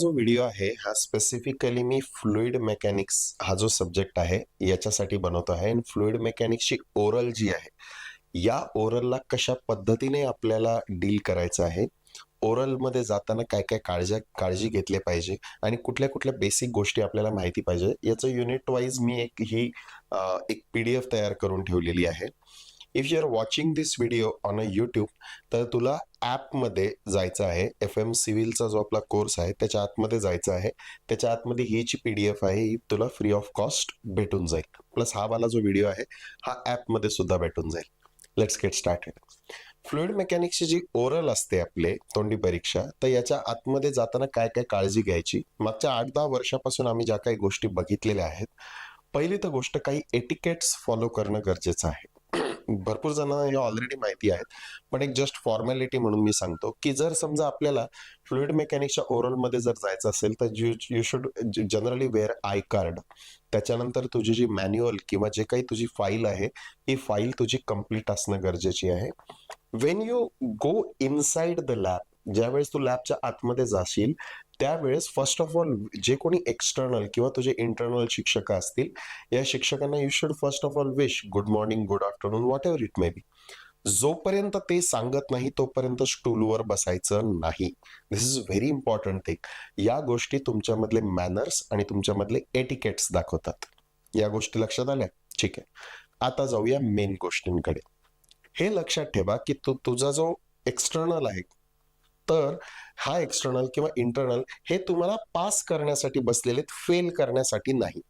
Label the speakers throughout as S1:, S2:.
S1: जो व्हिडिओ आहे हा स्पेसिफिकली मी फ्लुइड मेकॅनिक्स हा जो सब्जेक्ट आहे याच्यासाठी बनवतो आहे. आणि फ्लुइड मेकॅनिक्सची ओरल जी आहे या ओरलला कशा पद्धतीने आपल्याला डील करायचं आहे, ओरलमध्ये जाताना काय काय काळजी घेतली पाहिजे आणि कुठल्या कुठल्या बेसिक गोष्टी आपल्याला माहिती पाहिजे याचं युनिट वाईज मी एक PDF तयार करून ठेवलेली आहे. If you are watching this video on a YouTube, तर तुला ॲपमध्ये जायचं आहे. FM सिव्हिलचा जो आपला कोर्स आहे त्याच्या आतमध्ये जायचं आहे. त्याच्या आतमध्ये ही जी PDF आहे ही तुला फ्री ऑफ कॉस्ट भेटून जाईल. प्लस हा वाला जो व्हिडिओ आहे हा ॲपमध्ये सुद्धा भेटून जाईल. Let's get started. फ्लुइड मेकॅनिक्सची जी ओरल असते आपले तोंडी परीक्षा, तर याच्या आतमध्ये जाताना काय काय काळजी घ्यायची, मागच्या 8-10 वर्षापासून आम्ही ज्या काही गोष्टी बघितलेल्या आहेत. पहिली तर गोष्ट, काही एटिकेट्स फॉलो करणं गरजेचं आहे. भरपूर जणांना हे ऑलरेडी माहिती आहेत, पण एक जस्ट फॉर्मॅलिटी म्हणून मी सांगतो की जर समजा आपल्याला फ्लुइड मेकॅनिक्सच्या ओरलमध्ये जर जायचं असेल तर you should generally wear I card. त्याच्यानंतर तुझी जी मॅन्युअल किंवा जे काही तुझी फाईल आहे ही फाईल तुझी कंप्लीट असणं गरजेची आहे. Wien you go inside the lab, ज्यावेळेस तू लॅबच्या आतमध्ये जाशील त्यावेळेस फर्स्ट ऑफ ऑल जे कोणी एक्सटर्नल किंवा तुझे इंटरनल शिक्षक असतील, या शिक्षकांना you should first of all wish good morning, good afternoon, what ever it may be. जोपर्यंत ते सांगत नाही तोपर्यंत स्टूलवर बसायचं नाही. दिस इज व्हेरी इम्पॉर्टंट थिंग. या गोष्टी तुमच्यामधले मॅनर्स आणि तुमच्यामधले एटिकेट्स दाखवतात. या गोष्टी लक्षात आल्या? ठीक आहे. आता जाऊया मेन गोष्टींकडे. हे लक्षात ठेवा की तुझा जो एक्सटर्नल आहे, तर हा एक्सटर्नल किंवा इंटरनल हे तुम्हाला पास करण्यासाठी बसलेले, फेल करण्यासाठी नाही.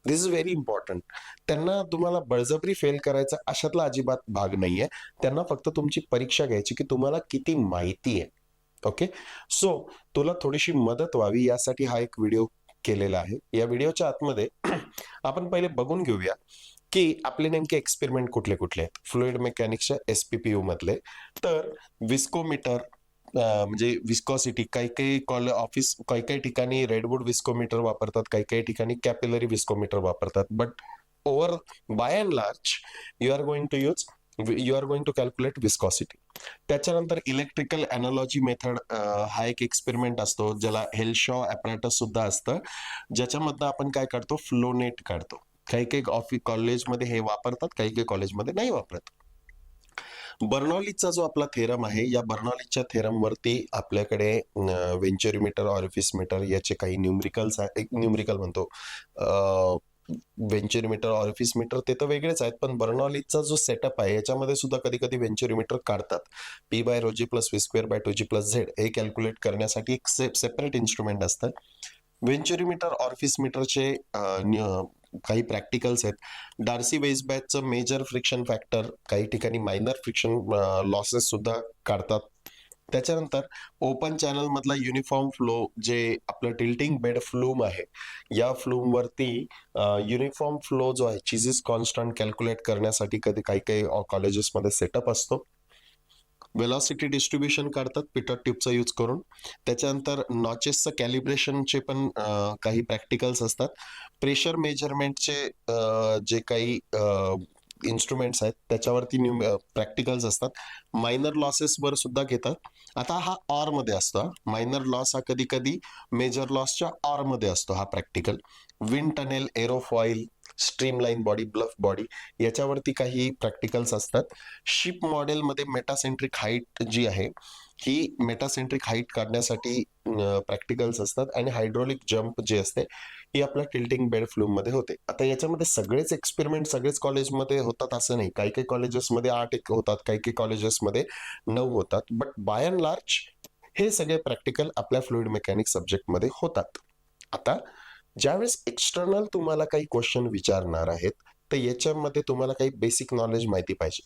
S1: दिस इज व्हेरी इम्पॉर्टंट. त्यांना तुम्हाला बळजबरी फेल करायचा अशातला अजिबात भाग नाहीये. त्यांना फक्त तुमची परीक्षा घ्यायची की तुम्हाला किती माहिती आहे. ओके. सो तुला थोडीशी मदत व्हावी यासाठी हा एक व्हिडिओ केलेला आहे. या व्हिडिओच्या आतमध्ये आपण पहिले बघून घेऊया की आपले नेमके एक्सपेरिमेंट कुठले कुठले आहेत फ्लुइड मेकॅनिक्सच्या SPPU मधले. तर विस्कोमीटर, म्हणजे विस्कॉसिटी, काही काही ठिकाणी रेडवूड विस्कोमीटर वापरतात, काही काही ठिकाणी कॅपिलरी विस्कोमीटर वापरतात. But over by and large you are going to calculate viscosity. त्याच्यानंतर इलेक्ट्रिकल अॅनालॉजी मेथड हा एक एक्सपेरिमेंट असतो, ज्याला हेल्शॉ ॲपॅरेटस सुद्धा असतं, ज्याच्यामधनं आपण काय काढतो, फ्लो नेट काढतो. काही काही कॉलेजमध्ये हे वापरतात, काही काही कॉलेजमध्ये नाही वापरत. बर्नॉलीचा जो आपला थेरम आहे, या बर्नॉलीच्या थेरम वरती आपल्याकडे वेंचुरीमीटर, ऑरिफिसमीटर याचे काही न्यूमरिकल्स आहेत. एक न्यूमरिकल म्हणतो, वेंचुरीमीटर, ऑरिफिसमीटर ते तर वेगळेच आहेत, पण बर्नॉलीचा जो सेटअप आहे याच्यामध्ये सुद्धा कधी कधी वेंचुरीमीटर काढतात. P/ρg + V² / 2g+z हे कॅल्क्युलेट करण्यासाठी एक सेपरेट इन्स्ट्रुमेंट असतं. वेंचुरीमीटर, ऑरिफिसमीटरचे काही प्रॅक्टिकल्स आहेत. डार्सी वेइसबॅचचं मेजर फ्रिक्शन फॅक्टर, काही ठिकाणी मायनर फ्रिक्शन लॉसेस सुद्धा काढतात. त्याच्यानंतर ओपन चॅनल मधला युनिफॉर्म फ्लो, जे आपलं टिल्टिंग बेड फ्लूम आहे, या फ्लूम वरती युनिफॉर्म फ्लो जो आहे, चीजेस कॉन्स्टंट कॅल्क्युलेट करण्यासाठी कधी काही काही कॉलेजेसमध्ये सेटअप असतो. वेलॉसिटी डिस्ट्रीब्युशन काढतात पीटर ट्यूबचा यूज करून. त्याच्यानंतर नॉचेसचं कॅलिब्रेशनचे पण काही प्रॅक्टिकल्स असतात. प्रेशर मेजरमेंटचे जे काही इन्स्ट्रुमेंट्स आहेत त्याच्यावरती प्रॅक्टिकल्स असतात. मायनर लॉसेसवर सुद्धा घेतात. आता हा ऑर मध्ये असतो. मायनर लॉस हा कधी कधी मेजर लॉसच्या ऑर मध्ये असतो हा practical. Wind tunnel, aerofoil, streamline body, bluff body याच्यावरती काही प्रॅक्टिकल्स असतात. शिप मॉडेलमध्ये मेटासेंट्रिक हाईट जी आहे, ही मेटासेंट्रिक हाईट काढण्यासाठी प्रॅक्टिकल्स असतात. आणि हायड्रोलिक जम्प जे असते ही आपल्या टिल्टिंग बेड फ्लूम मध्ये होते. आता याच्यामध्ये सगळेच एक्सपेरिमेंट सगळेच कॉलेजमध्ये होतात असं नाही. काही काही कॉलेजेसमध्ये 8 होतात, काही काही कॉलेजेसमध्ये 9 होतात. बट बाय अँड लार्ज हे सगळे प्रॅक्टिकल आपल्या फ्लुइड मेकॅनिक्स सब्जेक्टमध्ये होतात. आता ज्यावेळेस एक्सटर्नल तुम्हाला काही क्वेश्चन विचारणार आहेत, तर याच्यामध्ये तुम्हाला काही बेसिक नॉलेज माहिती पाहिजे.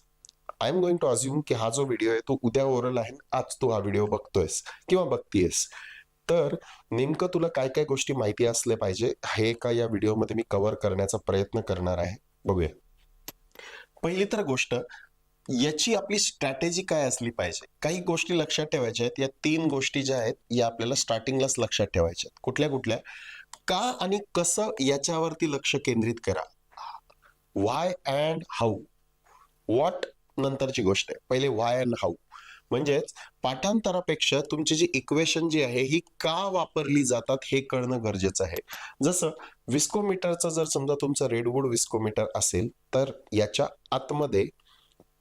S1: I am going to assume की हा जो व्हिडिओ आहे तो उद्या ओरल आहे, आज तू हा व्हिडिओ बघतोयस किंवा बघतीयस, तर नेमकं तुला काय काय गोष्टी माहिती असल्या पाहिजे हे का या व्हिडिओमध्ये मी कव्हर करण्याचा प्रयत्न करणार आहे. बघूया. पहिली तर गोष्ट, याची आपली स्ट्रॅटेजी काय असली पाहिजे. काही गोष्टी लक्षात ठेवायच्या आहेत. या 3 गोष्टी ज्या आहेत या आपल्याला स्टार्टिंगलाच लक्षात ठेवायच्या आहेत. कुठल्या कुठल्या, का आणि कसं याच्यावरती लक्ष केंद्रित करा. व्हाय अँड हाऊ. व्हॉट नंतरची गोष्ट आहे, पहिले व्हाय अँड हाऊ. म्हणजेच पाठांतरापेक्षा तुमची जी इक्वेशन जी आहे ही का वापरली जातात हे कळणं गरजेचं आहे. जसं विस्कोमीटरचं जर समजा तुमचं रेडवूड विस्कोमीटर असेल तर याच्या आतमध्ये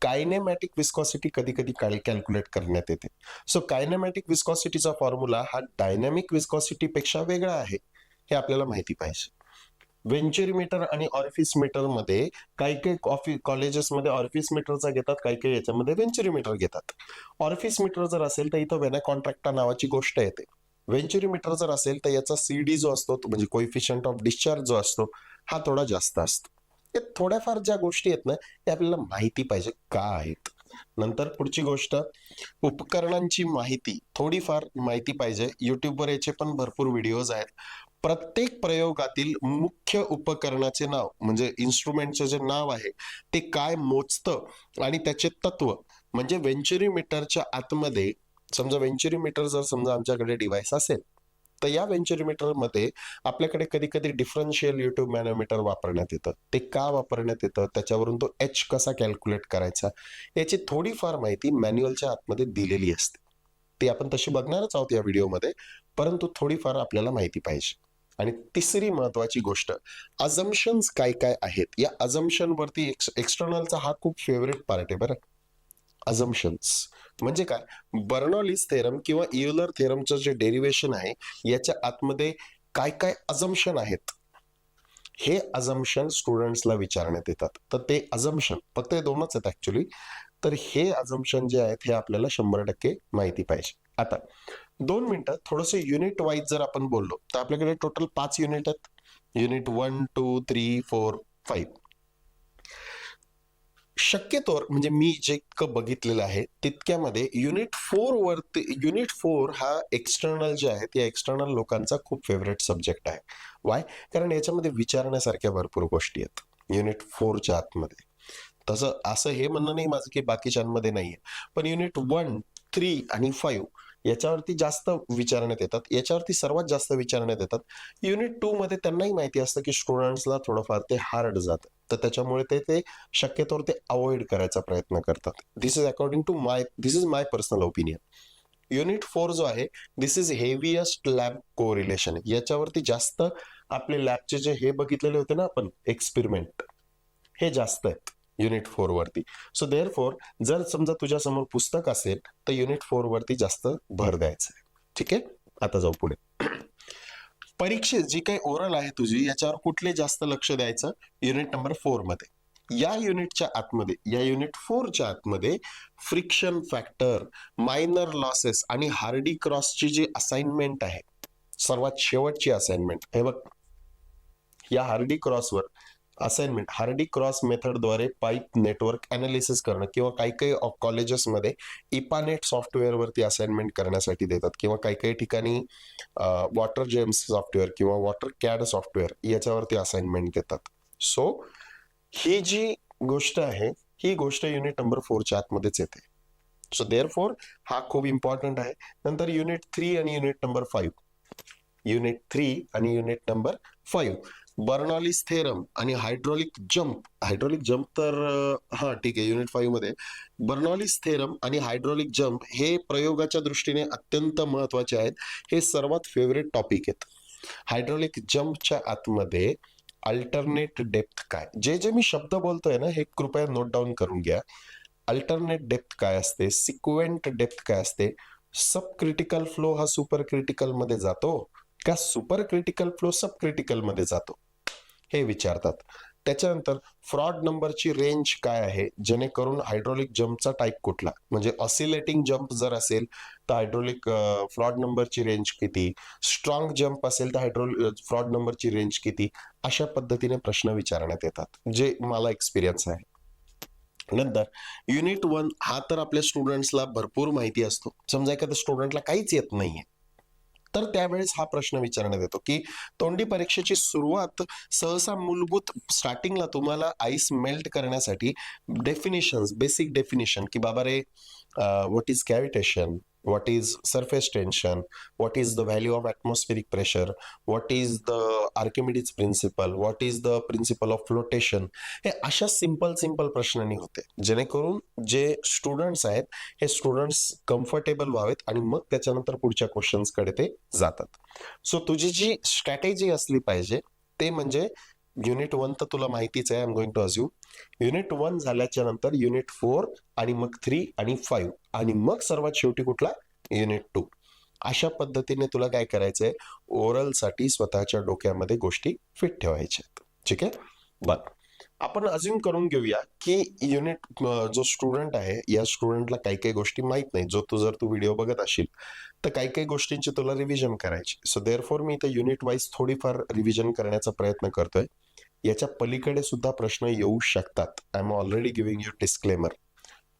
S1: कायनेमॅटिक विस्कॉसिटी कधी कधी कॅल्क्युलेट करण्यात येते. सो कायनेमॅटिक विस्कॉसिटीचा फॉर्म्युला हा डायनॅमिक विस्कॉसिटी पेक्षा वेगळा आहे हे आपल्याला माहिती पाहिजे. वेंचुरीमीटर आणि ऑरिफिस मीटर मध्ये काही काही कॉलेजेसमध्ये ऑरिफिस मीटरचा घेतात, काही काही याच्यामध्ये वेंचुरीमीटर घेतात. ऑरिफिस मीटर जर असेल तर इथं वेना कॉन्ट्रॅक्टा नावाची गोष्ट येते. वेंचुरीमीटर जर असेल तर याचा सीडी जो असतो म्हणजे कोइफिशियंट ऑफ डिस्चार्ज जो असतो हा थोडा जास्त असतो. हे थोड्याफार ज्या गोष्टी आहेत ना हे आपल्याला माहिती पाहिजे का आहेत. नंतर पुढची गोष्ट उपकरणांची माहिती, थोडीफार माहिती पाहिजे. युट्यूबवर याचे पण भरपूर व्हिडिओज आहेत. प्रत्येक प्रयोगातील मुख्य उपकरणाचे नाव म्हणजे इन्स्ट्रुमेंटचं जे नाव आहे ते काय मोजतं आणि त्याचे तत्व. म्हणजे वेंचुरीमीटरच्या आतमध्ये समजा वेंचुरीमीटर जर समजा आमच्याकडे डिव्हाइस असेल तर या वेंचुरीमीटर मध्ये आपल्याकडे कधी कधी डिफरन्शियल युट्यूब मॅनोमीटर वापरण्यात येतं. ते का वापरण्यात येतं, त्याच्यावरून तो एच कसा कॅल्क्युलेट करायचा याची थोडीफार माहिती मॅन्युअलच्या आतमध्ये दिलेली असते. ती आपण तशी बघणारच आहोत या व्हिडिओमध्ये, परंतु थोडीफार आपल्याला माहिती पाहिजे. आणि तिसरी महत्वाची गोष्ट अझम्पशन्स काय काय आहेत. या अझम्पशन वरती एक्सटर्नलचा हा खूप फेवरेट पार्ट आहे बरं. अझम्पशन्स म्हणजे काय, बर्नॉलिस थेरम किंवा इयुलर थेरमचं जे डेरिवेशन आहे याच्या आतमध्ये काय काय अझम्पशन आहेत हे अझम्पशन स्टुडंट्सला विचारण्यात येतात. तर ते अझम्पशन फक्त हे दोनच आहेत ऍक्च्युली. तर हे अझम्पशन जे आहेत हे आपल्याला 100% माहिती पाहिजे. आता 2 मिनिटं थोडंसं युनिट वाईज जर आपण बोललो तर आपल्याकडे टोटल 5 युनिट आहेत. युनिट 1, 2, 3, 4, 5. शक्यतोवर म्हणजे मी जे इतकं बघितलेलं आहे तितक्यामध्ये युनिट 4 हा एक्सटर्नल जे आहे या एक्सटर्नल लोकांचा खूप फेवरेट सब्जेक्ट आहे. वाय? कारण याच्यामध्ये विचारण्यासारख्या भरपूर गोष्टी आहेत युनिट 4च्या आतमध्ये. तसं असं हे म्हणणं नाही माझं की बाकीच्यांमध्ये नाहीये, पण युनिट 1, 3 आणि 5 याच्यावरती जास्त विचारण्यात येतात. याच्यावरती सर्वात जास्त विचारण्यात येतात. युनिट 2 मध्ये त्यांनाही माहिती असतं की स्टुडंट्सला थोडंफार ते हार्ड जातं, तर त्याच्यामुळे ते शक्यतोवर ते अवॉइड करायचा प्रयत्न करतात. This is my personal opinion. Unit 4 जो आहे this is heaviest lab correlation. याच्यावरती जास्त आपले लॅबचे जे हे बघितलेले होते ना आपण एक्सपेरिमेंट हे जास्त आहेत युनिट 4 वरती. सो देअर फोर जर समजा तुझ्या समोर पुस्तक असेल तर युनिट 4 वरती जास्त भर द्यायचा आहे. ठीक आहे, आता जाऊ पुढे. परीक्षेत जी काही ओरल आहे तुझी याच्यावर कुठले जास्त लक्ष द्यायचं, युनिट नंबर 4 मध्ये. या युनिटच्या आतमध्ये या युनिट 4च्या आतमध्ये फ्रिक्शन फॅक्टर, मायनर लॉसेस आणि हार्डी क्रॉसची जी असाइनमेंट आहे सर्वात शेवटची असाइनमेंट हे बघ. या हार्डी क्रॉसवर असाइनमेंट हार्डी क्रॉस मेथडद्वारे पाईप नेटवर्क अनालिसिस करणं किंवा काही काही कॉलेजेसमध्ये इपानेट सॉफ्टवेअर वरती असाइनमेंट करण्यासाठी देतात किंवा काही काही ठिकाणी वॉटर जेम्स सॉफ्टवेअर किंवा वॉटर कॅड सॉफ्टवेअर याच्यावरती असाइनमेंट देतात. सो ही जी गोष्ट आहे ही गोष्ट युनिट नंबर 4च्या आतमध्येच येते. सो देअर फोर हा खूप इम्पॉर्टंट आहे. नंतर युनिट 3 आणि युनिट नंबर 5. युनिट 3 आणि युनिट नंबर 5 बर्नॉलिस थेरम आणि हायड्रॉलिक जम्प तर हा ठीक आहे. युनिट 5 मध्ये बर्नॉलिस थेरम आणि हायड्रॉलिक जम्प हे प्रयोगाच्या दृष्टीने अत्यंत महत्वाचे आहेत. हे सर्वात फेवरेट टॉपिक आहेत. हायड्रॉलिक जम्पच्या आतमध्ये अल्टरनेट डेप्थ काय, जे जे मी शब्द बोलतोय ना हे कृपया नोट डाऊन करून घ्या. अल्टरनेट डेप्थ काय असते, सिक्वेंट डेप्थ काय असते, सब क्रिटिकल फ्लो हा सुपर क्रिटिकल मध्ये जातो का सुपर क्रिटिकल फ्लो सब क्रिटिकल मध्ये जातो हे विचारतात. त्याच्यानंतर फ्रॉड नंबरची रेंज काय आहे, जेणेकरून हायड्रॉलिक जम्पचा टाईप कुठला, म्हणजे ऑसिलेटिंग जम्प जर असेल तर हायड्रॉलिक फ्रॉड नंबरची रेंज किती, स्ट्रॉंग जम्प असेल तर हायड्रॉलिक फ्रॉड नंबरची रेंज किती, अशा पद्धतीने प्रश्न विचारण्यात येतात जे मला एक्सपिरियन्स आहे. नंतर युनिट 1 हा तर आपल्या स्टुडंट्सला भरपूर माहिती असतो. समजा एखाद्या स्टुडंटला काहीच येत नाहीये तर त्यावेळेस हा प्रश्न विचारण्यात येतो की तोंडी परीक्षेची सुरुवात सहसा मूलभूत स्टार्टिंगला तुम्हाला आईस मेल्ट करण्यासाठी बेसिक डेफिनेशन की बाबा रे what is cavitation, what is surface tension, what is the value of atmospheric pressure, what is the Archimedes principle, what is the principle of flotation. हे अशा सिंपल प्रश्नांनी होते, जेणेकरून जे स्टुडंट्स आहेत हे स्टुडंट्स कम्फर्टेबल व्हावेत आणि मग त्याच्यानंतर पुढच्या क्वेश्चन्स कडे ते जातात. सो तुझी जी स्ट्रॅटेजी असली पाहिजे ते म्हणजे युनिट 1 तर तुला माहितीच आहे, I am going to assume. Unit 1 झाल्याच्या नंतर युनिट 4 आणि मग 3 आणि 5 आणि मग सर्वात शेवटी कुठला युनिट 2. अशा पद्धतीने तुला काय करायचंय, ओरल साठी स्वतःच्या डोक्यामध्ये गोष्टी फिट ठेवायच्या. ठीक आहे, बरं आपण अज्युम करून घेऊया की युनिट जो स्टुडंट आहे या स्टुडंटला काही काही गोष्टी माहित नाही. जर तू व्हिडिओ बघत असशील तर काही काही गोष्टींची तुला रिव्हिजन करायची. सो देअरफॉर मी इथे युनिट वाईज थोडीफार रिव्हिजन करण्याचा प्रयत्न करतोय. याच्या पलीकडे सुद्धा प्रश्न येऊ शकतात. I am already giving you disclaimer.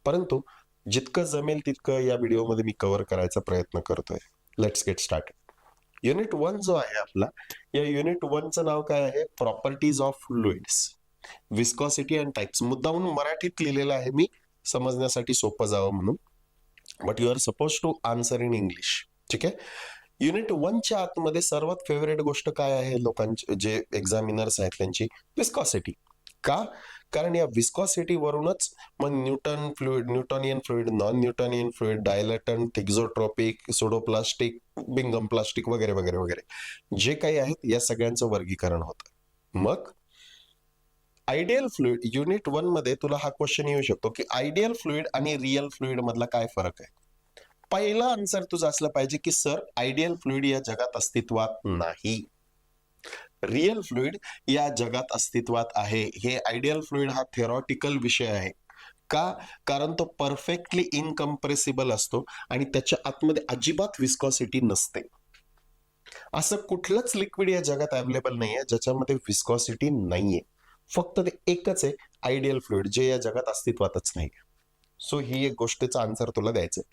S1: परंतु जितकं जमेल तितकं या व्हिडिओमध्ये मी कव्हर करायचा प्रयत्न करतोय. Let's get start. युनिट 1 जो आहे आपला, या युनिट 1चं नाव काय आहे, properties of fluids, viscosity and types. मुद्दामून मराठीत लिहिलेलं आहे मी, समजण्यासाठी सोपं जावं म्हणून, but you are suppose to answer in English. ठीक आहे. युनिट 1च्या आतमध्ये सर्वात फेवरेट गोष्ट काय आहे लोकांचे, जे एक्झामिनर्स आहेत त्यांची, विस्कॉसिटी. का? कारण या विस्कॉसिटी वरूनच मग Newtonian fluid, non Newtonian fluid, dilatant, thixotropic, pseudoplastic, Bingham plastic वगैरे वगैरे वगैरे जे काही आहेत या सगळ्यांचं वर्गीकरण होतं. मग आयडियल फ्लुइड, युनिट 1 मध्ये तुला हा क्वेश्चन येऊ शकतो की आयडियल फ्लुइड आणि रिअल फ्लुइड मधला काय फरक आहे. पहिला आन्सर तुझा असला पाहिजे की सर आयडियल फ्लुइड या जगात अस्तित्वात नाही, रिअल फ्लुइड या जगात अस्तित्वात आहे. हे आयडियल फ्लुइड हा थेरॉटिकल विषय आहे. का? कारण तो परफेक्टली इनकम्प्रेसिबल असतो आणि त्याच्या आतमध्ये अजिबात विस्कॉसिटी नसते. असं कुठलंच लिक्विड या जगात अवेलेबल नाहीये ज्याच्यामध्ये विस्कॉसिटी नाहीये. फक्त ते एकच आहे आयडियल फ्लुइड जे या जगात अस्तित्वातच नाही. सो ही एक गोष्टीचा आन्सर तुला द्यायचंय.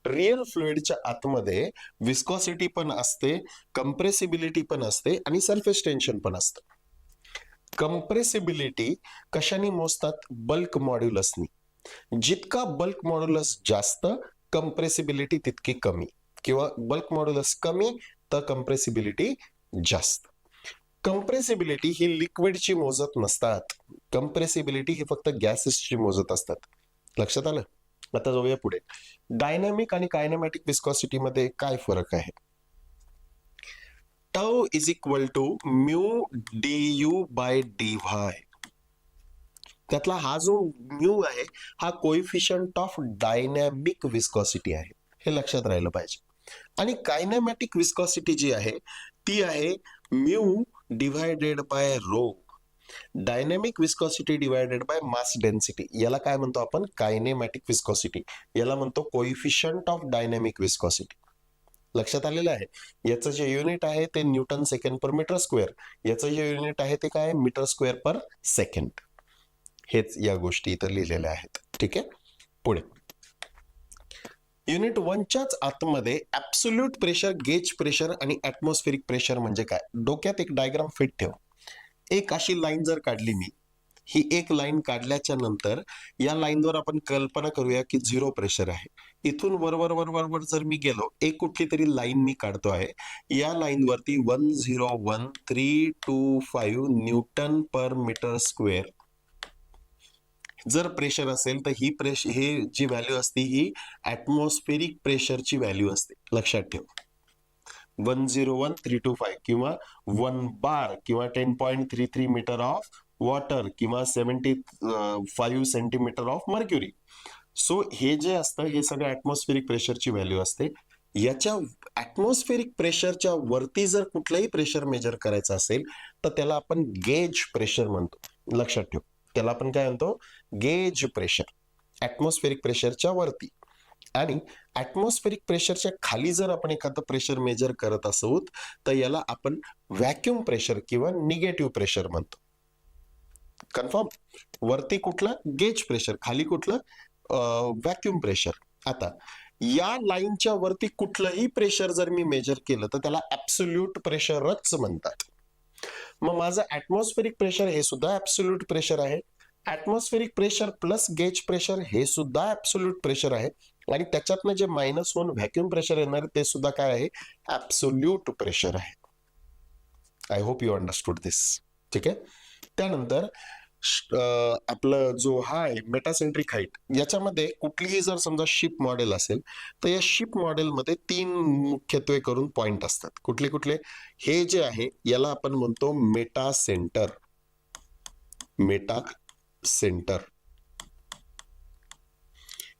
S1: रिअल फ्लुइडच्या आतमध्ये विस्कॉसिटी पण असते, कंप्रेसिबिलिटी पण असते आणि सरफेस टेन्शन पण असतं. कंप्रेसिबिलिटी कशाने मोजतात? बल्क मॉड्युलसनी. जितका बल्क मॉड्युलस जास्त, कंप्रेसिबिलिटी तितकी कमी, किंवा बल्क मॉड्युलस कमी तर कंप्रेसिबिलिटी जास्त. कंप्रेसिबिलिटी ही लिक्विडची मोजत नसतात, कंप्रेसिबिलिटी ही फक्त गॅसेसची मोजत असतात. लक्षात आलं? आता जाऊया पुढे. डायनॅमिक आणि कायनेमॅटिक विस्कॉसिटी मध्ये काय फरक आहे? Tau is equal to mu du by dy. त्यातला हा जो म्यू आहे हा कोएफिशियंट ऑफ डायनॅमिक विस्कॉसिटी आहे, हे लक्षात राहिलं पाहिजे. आणि कायनेमॅटिक विस्कॉसिटी जी आहे ती आहे mu divided by rho. Dynamic viscosity divided by mass density, याला काय म्हणतो आपण? Kinematic viscosity. याला म्हणतो कोएफिशियंट ऑफ डायनॅमिक विस्कॉसिटी. लक्षात आलेलं आहे? याचं जे युनिट आहे ते न्यूटन सेकंड पर मीटर स्क्वेअर, याचं जे युनिट आहे ते काय? मीटर स्क्वेअर पर सेकंड. हेच या गोष्टी इथं लिहिलेल्या आहेत. ठीक आहे, पुढे. युनिट 1च्याच आतमध्ये ऍब्सोल्यूट प्रेशर, गेज प्रेशर आणि ऍटमॉस्फेरिक प्रेशर म्हणजे काय? डोक्यात एक डायग्राम फिट ठेव. एक अशी लाईन जर काढली मी, ही एक लाईन काढल्याच्या नंतर या लाईनवर आपण कल्पना करूया की 0 प्रेशर आहे. इथून वर जर मी गेलो, एक कुठली तरी लाईन मी काढतो आहे. या लाईनवरती 101,325 न्यूटन पर मीटर स्क्वेअर जर प्रेशर असेल तर ही हे जी व्हॅल्यू असते ही ऍटमॉस्फेरिक प्रेशरची व्हॅल्यू असते. लक्षात ठेव. 101,325 किंवा 1 बार किंवा 10.33 मीटर ऑफ वॉटर किंवा 75 सेंटीमीटर ऑफ मर्क्युरी. सो हे जे असतं हे सगळं ऍटमॉस्फेरिक प्रेशरची व्हॅल्यू असते. याच्या ऍटमॉस्फेरिक प्रेशरच्या वरती जर कुठलंही प्रेशर मेजर करायचं असेल तर त्याला आपण गेज प्रेशर म्हणतो. लक्षात ठेव, त्याला आपण काय म्हणतो? Gauge pressure. ऍटमॉस्फेरिक प्रेशरच्या वरती. आणि ऍटमॉस्फेरिक प्रेशरच्या खाली जर आपण एखादं प्रेशर मेजर करत असू तर याला आपण व्हॅक्युम प्रेशर किंवा निगेटिव्ह प्रेशर म्हणतो. कन्फर्म? वरती कुठलं? गेज प्रेशर, खाली कुठलं? Vacuum pressure. आता या लाईनच्या वरती कुठलंही प्रेशर जर मी मेजर केलं तर त्याला ऍब्सोल्यूट प्रेशरच म्हणतात. मग माझं ऍटमॉस्फेरिक प्रेशर हे सुद्धा ऍब्सोल्यूट प्रेशर आहे. Atmospheric pressure plus gauge pressure हे सुद्धा ऍब्सोल्यूट प्रेशर आहे. आणि त्याच्यातनं जे -1 व्हॅक्युम प्रेशर येणार ते सुद्धा काय आहे, ऍब्सोल्यूट प्रेशर आहे. आय होप यू अंडरस्टूड दिस. ठीक आहे. त्यानंतर आपलं जो हा आहे मेटासेंट्रिक हाईट, याच्यामध्ये कुठलीही जर समजा शिप मॉडेल असेल तर या शिप मॉडेलमध्ये 3 मुख्यत्वे करून पॉइंट असतात. कुठले कुठले? हे जे आहे याला आपण म्हणतो मेटा सेंटर. मेटा सेंटर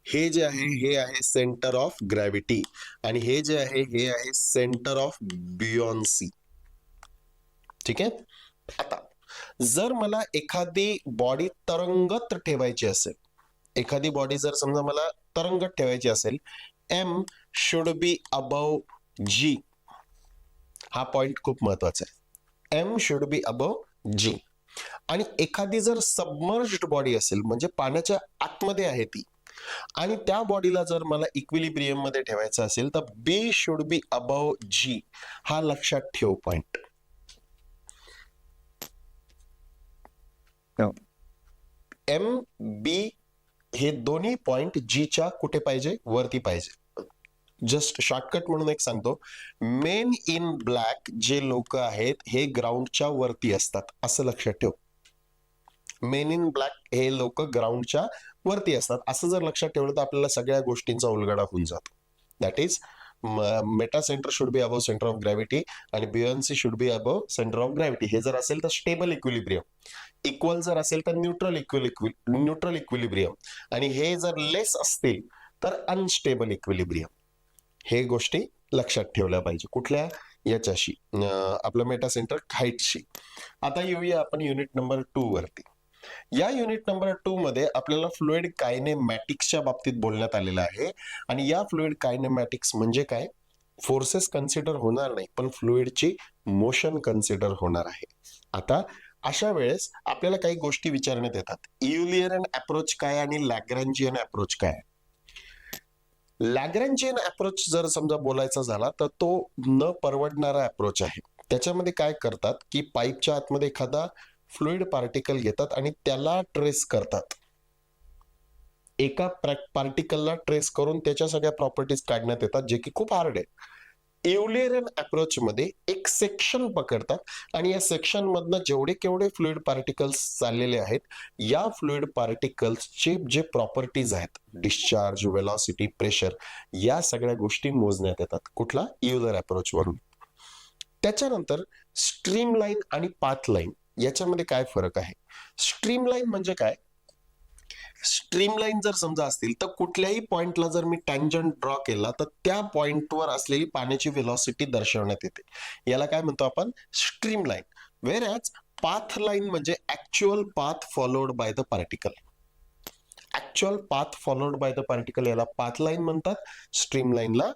S1: हे जे आहे हे आहे सेंटर ऑफ ग्रॅव्हिटी, आणि हे जे आहे हे आहे सेंटर ऑफ बियॉन्सी. ठीक आहे. आता जर मला एखादी बॉडी तरंगत ठेवायची असेल, एखादी बॉडी जर समजा मला तरंगत ठेवायची असेल, एम शुड बी अबव जी. हा पॉइंट खूप महत्वाचा आहे. एम शुड बी अबव जी. आणि एखादी जर सबमर्ज्ड बॉडी असेल, म्हणजे पाण्याच्या आतमध्ये आहे ती, आणि त्या बॉडीला जर मला इक्विलिब्रियम मध्ये ठेवायचं असेल तर बी शुड बी अबव जी. हा लक्षात ठेव पॉइंट. एम बी हे दोन्ही पॉइंट जीच्या कुठे पाहिजे? वरती पाहिजे. जस्ट शॉर्टकट म्हणून एक सांगतो, मेन इन ब्लॅक जे लोक आहेत हे ग्राउंडच्या वरती असतात, असं लक्षात ठेव. मेन इन ब्लॅक हे लोक ग्राउंडच्या वरती असतात, असं जर लक्षात ठेवलं तर आपल्याला सगळ्या गोष्टींचा उलगडा होऊन जातो. That is metacentre should be above centre of gravity आणि buoyancy should be above centre of gravity. हे जर असेल तर स्टेबल इक्विलिब्रियम, इक्वल जर असेल तर न्यूट्रल इक्विलिब्रियम, आणि हे जर लेस असतील तर अनस्टेबल इक्विलिब्रियम. हे गोष्टी लक्षात ठेवल्या पाहिजे. कुठल्या? याच्याशी, आपलं मेटा सेंटर हाईटशी. आता येऊया आपण युनिट नंबर 2 वरती. या युनिट नंबर 2 मध्ये आपल्याला फ्लुइड कायनेमॅटिक्सच्या बाबतीत बोलण्यात आलेलं आहे. आणि या फ्लुइड कायनेमॅटिक्स म्हणजे काय? फोर्सेस कन्सिडर होणार नाही, पण फ्लुइडची मोशन कन्सिडर होणार आहे. आता अशा वेळेस आपल्याला काही गोष्टी विचारण्यात येतात. इयुलियन अप्रोच काय आणि लॅग्रॅन्जियन अप्रोच काय? लॅग्रॅन्जियन अप्रोच जर समजा बोलायचा झाला तर तो न परवडणारा अप्रोच आहे. त्याच्यामध्ये काय करतात की पाईपच्या आतमध्ये एखादा फ्लुइड पार्टिकल घेतात आणि त्याला ट्रेस करतात. एका पार्टिकलला ट्रेस करून त्याच्या सगळ्या प्रॉपर्टीज काढण्यात येतात, जे की खूप हार्ड आहे. इयुलियन अप्रोच मध्ये एक सेक्शन पकडतात आणि या सेक्शन मधनं जेवढे केवढे फ्लुइड पार्टिकल्स चाललेले आहेत, या फ्लुइड पार्टिकल्सचे जे प्रॉपर्टीज आहेत, डिस्चार्ज, वेलॉसिटी, प्रेशर, या सगळ्या गोष्टी मोजण्यात येतात. कुठला? इयुलर अप्रोच वरून. त्याच्यानंतर स्ट्रीमलाईन आणि पाथलाईन याच्यामध्ये काय फरक आहे? स्ट्रीमलाईन म्हणजे काय? स्ट्रीमलाईन जर समजा असतील तर कुठल्याही पॉइंटला जर मी टँजंट ड्रॉ केला तर त्या पॉइंटवर असलेली पाण्याची वेलॉसिटी दर्शवण्यात येते. याला काय म्हणतो आपण? स्ट्रीमलाईन. व्हेअरएज पाथ लाईन म्हणजे actual path followed by the particle. Actual path followed by the particle याला पाथ लाईन म्हणतात. स्ट्रीमलाईनला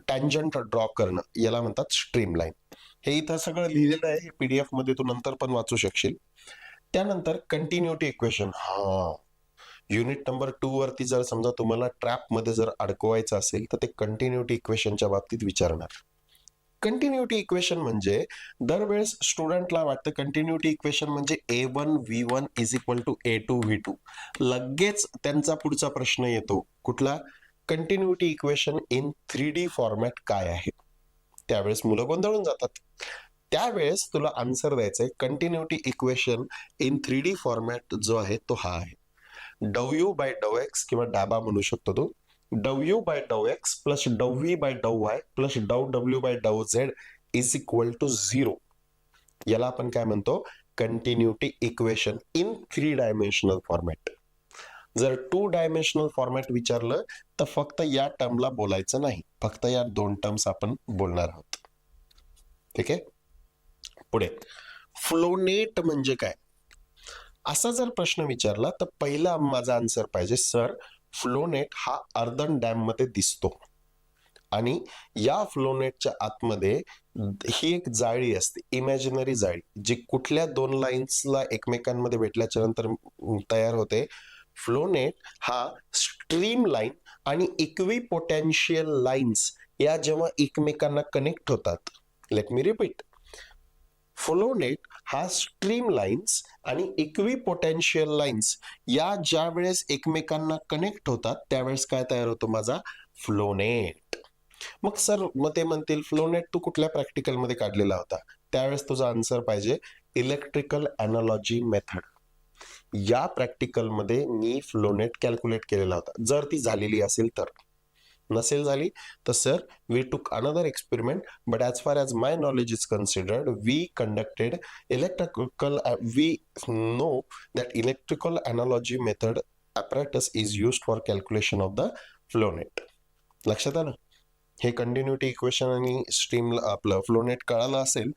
S1: टँजंट ड्रॉ करणं याला म्हणतात स्ट्रीमलाईन. हे इथं सगळं लिहिलेलं आहे, पीडीएफ मध्ये तू नंतर पण वाचू शकशील. त्यानंतर कंटिन्युटी इक्वेशन. युनिट नंबर 2 वरती जर समजा तुम्हाला ट्रॅप मध्ये जर अडकवायचं असेल तर ते कंटिन्युटी इक्वेशनच्या बाबतीत विचारणार. कंटिन्युटी इक्वेशन म्हणजे दरवेळेस स्टुडंटला वाटतं कंटिन्युटी इक्वेशन म्हणजे A1 V1 is equal to A2 V2. लगेच त्यांचा पुढचा प्रश्न येतो. कुठला? Continuity equation in 3D format काय आहे? त्यावेळेस मुलं गोंधळून जातात. त्यावेळेस तुला आन्सर द्यायचंय continuity equation in 3D format जो आहे तो हा आहे. डब्ल्यू बाय डव एक्स किंवा डाबा म्हणू शकतो तो. W by dow X plus dow V by dow Y plus dow W by dow Z is equal to 0. याला आपण काय म्हणतो? Continuity equation in 3 dimensional format. जर 2 डायमेन्शनल फॉर्मॅट विचारलं तर फक्त या टर्मला बोलायचं नाही, फक्त या 2 टर्म्स आपण बोलणार आहोत. ठीक आहे. पुढे फ्लोनेट म्हणजे काय? असा जर प्रश्न विचारला तर पहिला माझा आन्सर पाहिजे, सर फ्लोनेट हा अर्धन डॅम मध्ये दिसतो आणि या फ्लोनेटच्या आतमध्ये ही एक जाळी असते, इमॅजिनरी जाळी, जी कुठल्या 2 लाईन्सला एकमेकांमध्ये भेटल्याच्या नंतर तयार होते. फ्लोनेट हा स्ट्रीम लाईन आणि इक्विपोटेन्शियल लाईन्स या जेव्हा एकमेकांना कनेक्ट होतात, लेट मी रिपीट, फ्लोनेट हा स्ट्रीम लाईन्स आणि इक्विपोटेन्शियल लाईन्स या ज्या वेळेस एकमेकांना कनेक्ट होतात त्यावेळेस काय तयार होतो माझा फ्लोनेट. मग सर मग ते म्हणतील फ्लोनेट तू कुठल्या प्रॅक्टिकल मध्ये काढलेला होता? त्यावेळेस तुझा आन्सर पाहिजे इलेक्ट्रिकल अनालॉजी मेथड. या प्रॅक्टिकल मध्ये मी फ्लोनेट कॅल्क्युलेट केलेला होता, जर ती झालेली असेल तर. नसेल झाली तर sir we took another experiment, but as far as my knowledge is considered we conducted electrical, we know that electrical analogy method apparatus is used for calculation of the flow net. लक्षात आलं? हे continuity equation आणि stream आपलं flow net कळालं असेल.